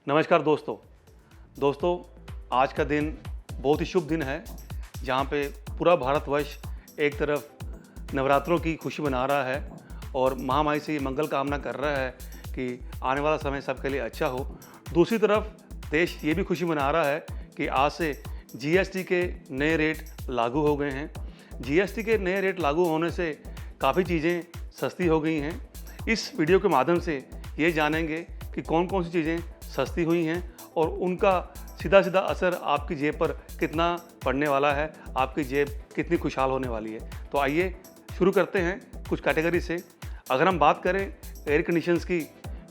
नमस्कार दोस्तों आज का दिन बहुत ही शुभ दिन है जहाँ पे पूरा भारतवर्ष एक तरफ नवरात्रों की खुशी मना रहा है और महामाई से मंगल कामना कर रहा है कि आने वाला समय सबके लिए अच्छा हो। दूसरी तरफ देश ये भी खुशी मना रहा है कि आज से जीएसटी के नए रेट लागू हो गए हैं। जीएसटी के नए रेट लागू होने से काफ़ी चीज़ें सस्ती हो गई हैं। इस वीडियो के माध्यम से ये जानेंगे कि कौन कौन सी चीज़ें सस्ती हुई हैं और उनका सीधा सीधा असर आपकी जेब पर कितना पड़ने वाला है, आपकी जेब कितनी खुशहाल होने वाली है। तो आइए शुरू करते हैं कुछ कैटेगरी से। अगर हम बात करें एयर कंडीशंस की,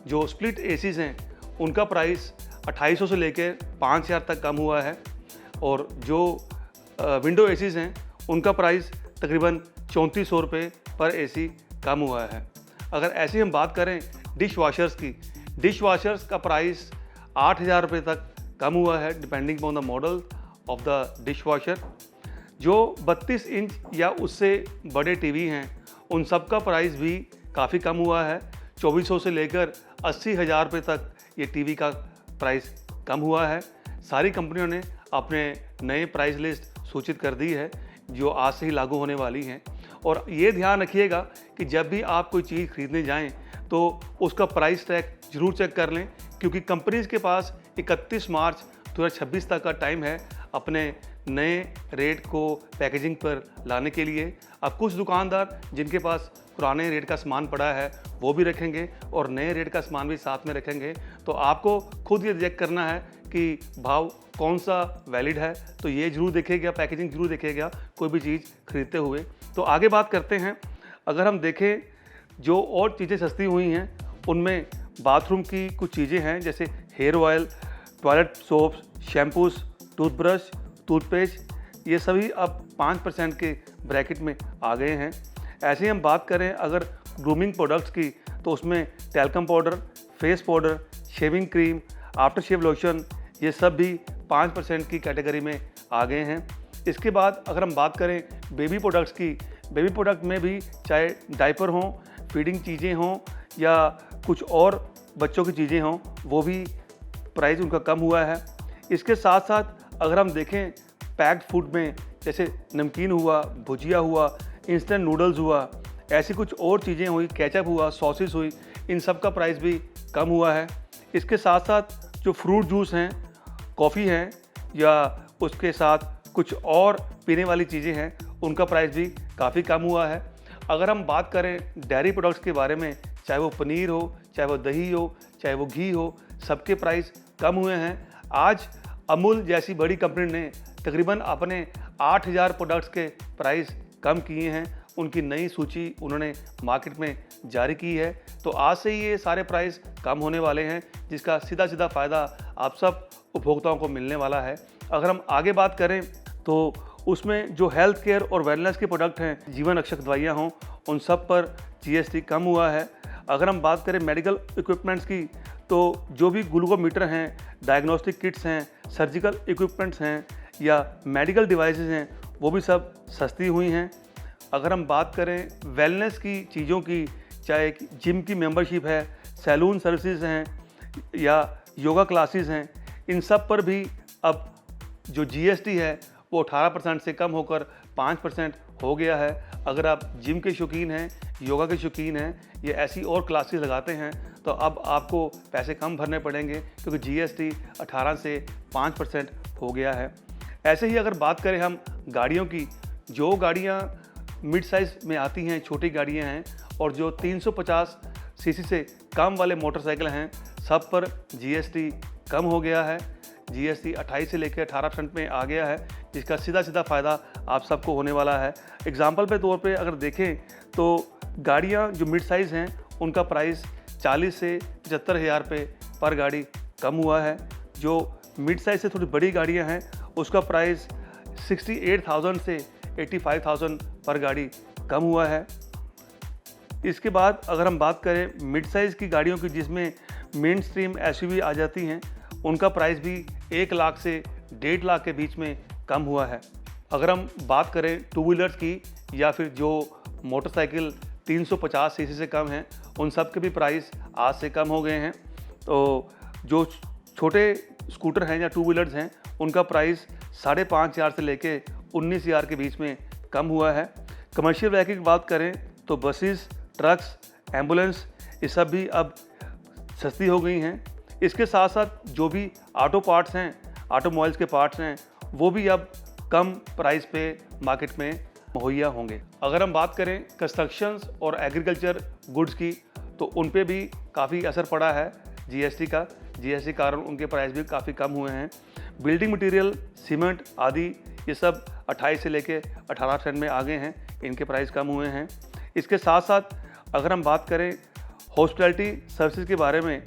जो स्प्लिट एसीज़ हैं उनका प्राइस 2800 से लेकर 5000 तक कम हुआ है और जो विंडो एसीज़ हैं उनका प्राइस तकरीबन 3400 रुपये पर एसी कम हुआ है। अगर ऐसी हम बात करें डिश वॉशर्स की, डिश वॉशर्स का प्राइस 8000 रुपये तक कम हुआ है depending on the model of the dish washer. जो 32 इंच या उससे बड़े टीवी हैं उन सब का प्राइस भी काफ़ी कम हुआ है। 2400 से लेकर 80,000 रुपये तक ये टीवी का प्राइस कम हुआ है। सारी कंपनियों ने अपने नए प्राइस लिस्ट सूचित कर दी है जो आज से ही लागू होने वाली हैं। और ये ध्यान रखिएगा कि जब भी आप कोई चीज़ खरीदने जाएं तो उसका प्राइस टैग ज़रूर चेक कर लें, क्योंकि कंपनीज़ के पास 31 मार्च 2026 तक का टाइम है अपने नए रेट को पैकेजिंग पर लाने के लिए। अब कुछ दुकानदार जिनके पास पुराने रेट का सामान पड़ा है वो भी रखेंगे और नए रेट का सामान भी साथ में रखेंगे। तो आपको खुद ये चेक करना है कि भाव कौन सा वैलिड है, तो ये जरूर देखेगा, पैकेजिंग जरूर देखेगा कोई भी चीज़ खरीदते हुए। तो आगे बात करते हैं। अगर हम देखें जो और चीज़ें सस्ती हुई हैं उनमें बाथरूम की कुछ चीज़ें हैं, जैसे hair oil, toilet soaps, shampoos, toothbrush, toothpaste, ये सभी अब 5% के ब्रैकेट में आ गए हैं। ऐसे ही हम बात करें अगर ग्रूमिंग प्रोडक्ट्स की, तो उसमें talcum powder, face powder, shaving cream, after shave lotion, ये सब भी 5% की कैटेगरी में आ गए हैं। इसके बाद अगर हम बात करें बेबी प्रोडक्ट्स की, बेबी प्रोडक्ट में भी चाहे डायपर हों, फीडिंग चीज़ें हों या कुछ और बच्चों की चीज़ें हों, वो भी प्राइस उनका कम हुआ है। इसके साथ साथ अगर हम देखें पैक्ड फूड में, जैसे नमकीन हुआ, भुजिया हुआ, इंस्टेंट नूडल्स हुआ, ऐसी कुछ और चीज़ें हुई, केचप हुआ, सॉसेस हुई, इन सब का प्राइस भी कम हुआ है। इसके साथ साथ जो फ्रूट जूस हैं, कॉफ़ी हैं या उसके साथ कुछ और पीने वाली चीज़ें हैं, उनका प्राइस भी काफ़ी कम हुआ है। अगर हम बात करें डेयरी प्रोडक्ट्स के बारे में, चाहे वो पनीर हो, चाहे वो दही हो, चाहे वो घी हो, सबके प्राइस कम हुए हैं। आज अमूल जैसी बड़ी कंपनी ने तकरीबन अपने 8000 प्रोडक्ट्स के प्राइस कम किए हैं। उनकी नई सूची उन्होंने मार्केट में जारी की है। तो आज से ही ये सारे प्राइस कम होने वाले हैं, जिसका सीधा सीधा फ़ायदा आप सब उपभोक्ताओं को मिलने वाला है। अगर हम आगे बात करें तो उसमें जो हेल्थ केयर और वेलनेस के प्रोडक्ट हैं, जीवन रक्षक दवाइयाँ हों, उन सब पर जीएसटी कम हुआ है। अगर हम बात करें मेडिकल इक्विपमेंट्स की, तो जो भी ग्लूकोमीटर हैं, डायग्नोस्टिक किट्स हैं, सर्जिकल इक्विपमेंट्स हैं या मेडिकल डिवाइसेस हैं, वो भी सब सस्ती हुई हैं। अगर हम बात करें वेलनेस की चीज़ों की, चाहे जिम की मेंबरशिप है, सैलून सर्विसेज हैं या योगा क्लासेस हैं, इन सब पर भी अब जो जीएसटी है वो 18% से कम होकर 5% हो गया है। अगर आप जिम के शौकीन हैं, योगा के शौकीन हैं या ऐसी और क्लासेस लगाते हैं, तो अब आपको पैसे कम भरने पड़ेंगे, क्योंकि जीएसटी 18 से 5% हो गया है। ऐसे ही अगर बात करें हम गाड़ियों की, जो गाड़ियाँ मिड साइज़ में आती हैं, छोटी गाड़ियाँ हैं, और जो 350 सीसी से कम वाले मोटरसाइकिल हैं, सब पर जीएसटी कम हो गया है। जीएसटी 28 से लेकर 18% में आ गया है, जिसका सीधा सीधा फ़ायदा आप सबको होने वाला है। एग्जाम्पल पे तौर पे अगर देखें तो गाड़ियाँ जो मिड साइज़ हैं उनका प्राइस 40 से 75,000 रुपये पर गाड़ी कम हुआ है। जो मिड साइज़ से थोड़ी बड़ी गाड़ियाँ हैं उसका प्राइस 68,000 से 85,000 पर गाड़ी कम हुआ है। इसके बाद अगर हम बात करें मिड साइज़ की गाड़ियों की, जिसमें मेन स्ट्रीम एसयूवी आ जाती हैं, उनका प्राइस भी 1 लाख से 1.5 लाख के बीच में कम हुआ है। अगर हम बात करें टू व्हीलर्स की या फिर जो मोटरसाइकिल 350 सीसी से कम हैं, उन सब के भी प्राइस आज से कम हो गए हैं। तो जो छोटे स्कूटर हैं या टू व्हीलर्स हैं, उनका प्राइस 5,500 से लेके 19,000 के बीच में कम हुआ है। कमर्शियल व्हीकल की बात करें तो बसेस, ट्रक्स, एम्बुलेंस ये सब भी अब सस्ती हो गई हैं। इसके साथ साथ जो भी ऑटो पार्ट्स हैं, ऑटोमोबाइल्स के पार्ट्स हैं, वो भी अब कम प्राइस पे मार्केट में मुहैया होंगे। अगर हम बात करें कंस्ट्रक्शंस और एग्रीकल्चर गुड्स की, तो उन पे भी काफ़ी असर पड़ा है जीएसटी का। जीएसटी के कारण उनके प्राइस भी काफ़ी कम हुए हैं। बिल्डिंग मटेरियल, सीमेंट आदि ये सब 28 से लेके 18% में आ गए हैं, इनके प्राइस कम हुए हैं। इसके साथ साथ अगर हम बात करें हॉस्पिटैलिटी सर्विसेज के बारे में,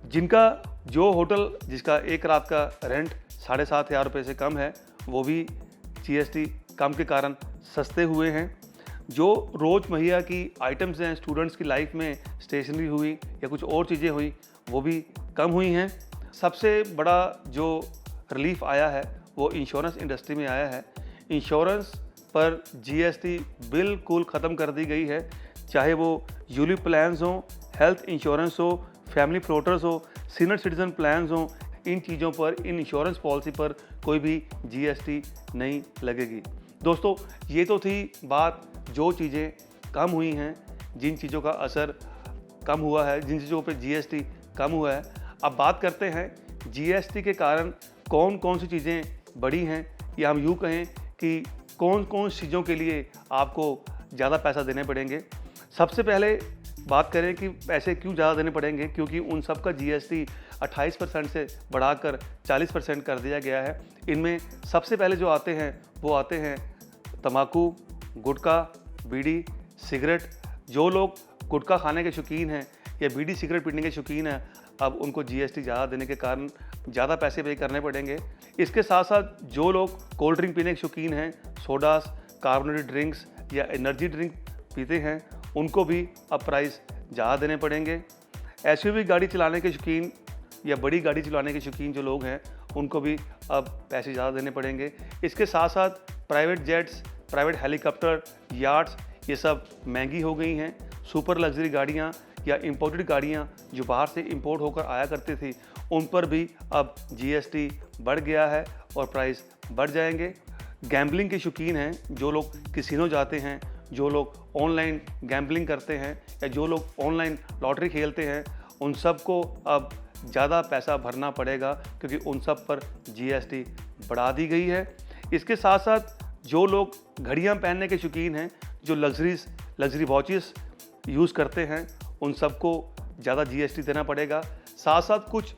जिनका जो होटल जिसका एक रात का रेंट 7,500 रुपये से कम है, वो भी जीएसटी कम के कारण सस्ते हुए हैं। जो रोज़ मुहैया की आइटम्स हैं, स्टूडेंट्स की लाइफ में स्टेशनरी हुई या कुछ और चीज़ें हुई, वो भी कम हुई हैं। सबसे बड़ा जो रिलीफ आया है वो इंश्योरेंस इंडस्ट्री में आया है। इंश्योरेंस पर जीएसटी बिल्कुल ख़त्म कर दी गई है, चाहे वो यूलिप प्लान्स हों, हेल्थ इंश्योरेंस हो, फैमिली फ्लोटर्स हो, सीनियर सिटीजन प्लान्स हों, इन चीज़ों पर, इन इंश्योरेंस पॉलिसी पर कोई भी जीएसटी नहीं लगेगी। दोस्तों, ये तो थी बात जो चीज़ें कम हुई हैं, जिन चीज़ों का असर कम हुआ है, जिन चीज़ों पे जीएसटी कम हुआ है। अब बात करते हैं जीएसटी के कारण कौन कौन सी चीज़ें बढ़ी हैं, या हम यूँ कहें कि कौन कौन सी चीज़ों के लिए आपको ज़्यादा पैसा देने पड़ेंगे। सबसे पहले बात करें कि पैसे क्यों ज़्यादा देने पड़ेंगे, क्योंकि उन सब का जीएसटी 28% से बढ़ाकर 40% कर दिया गया है। इनमें सबसे पहले जो आते हैं वो आते हैं तम्बाकू, गुटखा, बीड़ी, सिगरेट। जो लोग गुटखा खाने के शौकीन हैं या बीड़ी सिगरेट पीने के शौकीन हैं, अब उनको जीएसटी ज़्यादा देने के कारण ज़्यादा पैसे पे करने पड़ेंगे। इसके साथ साथ जो लोग कोल्ड ड्रिंक पीने के शौकीन हैं, सोडास, कार्बोनेटेड ड्रिंक्स या एनर्जी ड्रिंक पीते हैं, उनको भी अब प्राइस ज़्यादा देने पड़ेंगे। एसयूवी गाड़ी चलाने के शौकीन या बड़ी गाड़ी चलाने के शौकीन जो लोग हैं, उनको भी अब पैसे ज़्यादा देने पड़ेंगे। इसके साथ साथ प्राइवेट जेट्स, प्राइवेट हेलीकॉप्टर, याट्स ये सब महंगी हो गई हैं। सुपर लग्जरी गाड़ियाँ या इंपोर्टेड गाड़ियाँ जो बाहर से इंपोर्ट होकर आया करती थी, उन पर भी अब जीएसटी बढ़ गया है और प्राइस बढ़ जाएंगे। गैम्बलिंग के शौकीन हैं, जो लोग कैसीनो जाते हैं, जो लोग ऑनलाइन गैम्बलिंग करते हैं या जो लोग ऑनलाइन लॉटरी खेलते हैं, उन सबको अब ज़्यादा पैसा भरना पड़ेगा, क्योंकि उन सब पर जीएसटी बढ़ा दी गई है। इसके साथ साथ जो लोग घड़ियां पहनने के शौकीन हैं, जो लग्जरी वॉचेस यूज़ करते हैं, उन सबको ज़्यादा जीएसटी देना पड़ेगा। साथ साथ कुछ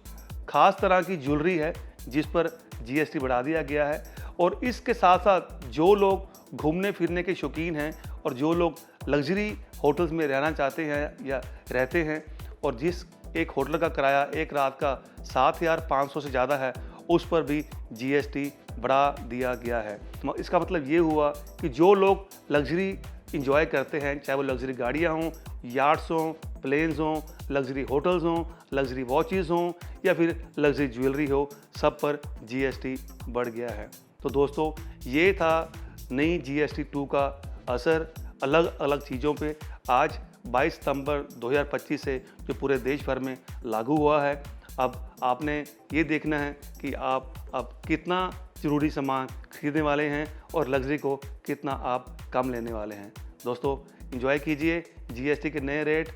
खास तरह की ज्वेलरी है जिस पर जीएसटी बढ़ा दिया गया है। और इसके साथ साथ जो लोग घूमने फिरने के शौकीन हैं और जो लोग लग्जरी होटल्स में रहना चाहते हैं या रहते हैं, और जिस एक होटल का किराया एक रात का 7,500 से ज़्यादा है, उस पर भी जीएसटी बढ़ा दिया गया है। इसका मतलब ये हुआ कि जो लोग लग्जरी इंजॉय करते हैं, चाहे वो लग्जरी गाड़ियाँ हों, याट्स हों, प्लेन्स हों, लग्जरी होटल्स हों, लग्जरी वॉचेस हों या फिर लग्जरी ज्वेलरी हो, सब पर जीएसटी बढ़ गया है। तो दोस्तों, ये था नई जीएसटी 2 का असर अलग अलग चीज़ों पे आज 22 सितंबर 2025 से जो पूरे देश भर में लागू हुआ है। अब आपने ये देखना है कि आप अब कितना ज़रूरी सामान खरीदने वाले हैं और लग्जरी को कितना आप कम लेने वाले हैं। दोस्तों, एंजॉय कीजिए जीएसटी के नए रेट,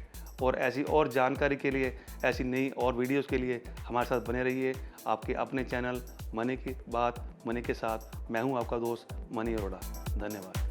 और ऐसी और जानकारी के लिए, ऐसी नई और वीडियोस के लिए हमारे साथ बने रहिए। आपके अपने चैनल मनी की बात मनी के साथ मैं हूं आपका दोस्त मनी अरोड़ा। धन्यवाद।